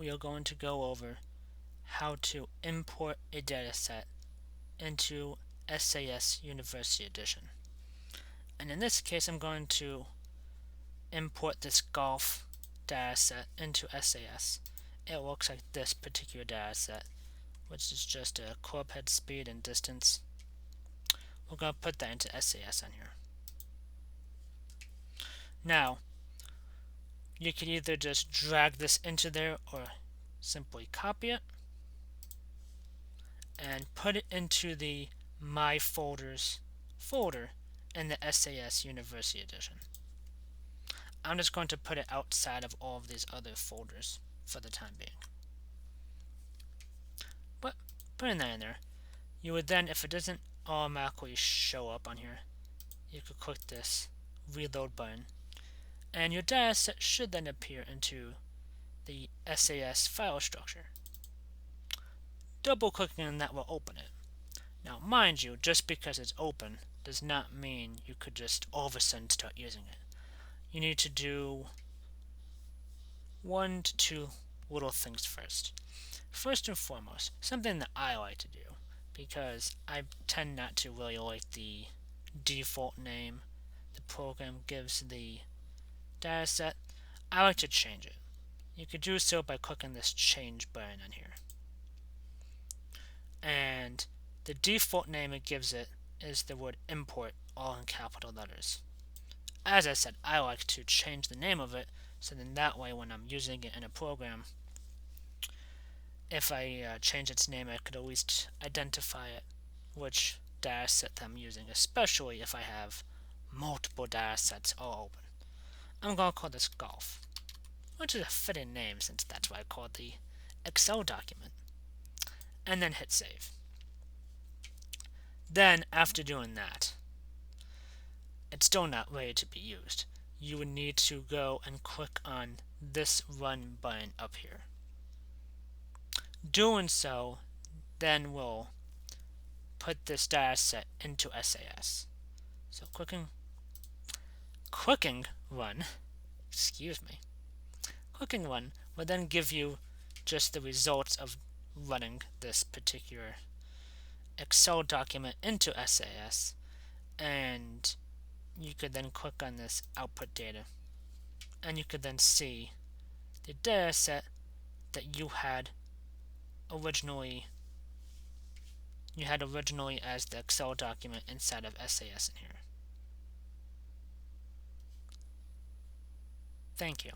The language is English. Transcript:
we are going to go over how to import a dataset into SAS University Edition. And in this case, I'm going to import this golf dataset into SAS. It looks like this particular dataset, which is just a club head speed and distance. We're going to put that into SAS on here. Now, you can either just drag this into there or simply copy it and put it into the My Folders folder in the SAS University Edition. I'm just going to put it outside of all of these other folders for the time being. But putting that in there, you would then, if it doesn't automatically show up on here, you could click this reload button, and your dataset should then appear into the SAS file structure. Double clicking on that will open it. Now, mind you, just because it's open does not mean you could just all of a sudden start using it. You need to do 1 to 2 little things first. First and foremost, something that I like to do, because I tend not to really like the default name the program gives the dataset, I like to change it. You could do so by clicking this change button on here. And the default name it gives it is the word import, all in capital letters. As I said, I like to change the name of it, so then that way when I'm using it in a program, if I change its name, I could at least identify it, which dataset I'm using, especially if I have multiple datasets all open. I'm going to call this golf, which is a fitting name since that's what I called the Excel document, and then hit save. Then, after doing that, it's still not ready to be used. You would need to go and click on this run button up here. Doing so then will put this dataset into SAS. So clicking run, clicking run will then give you just the results of running this particular Excel document into SAS, and you could then click on this output data, and you could then see the dataset that you had originally as the Excel document inside of SAS in here. Thank you.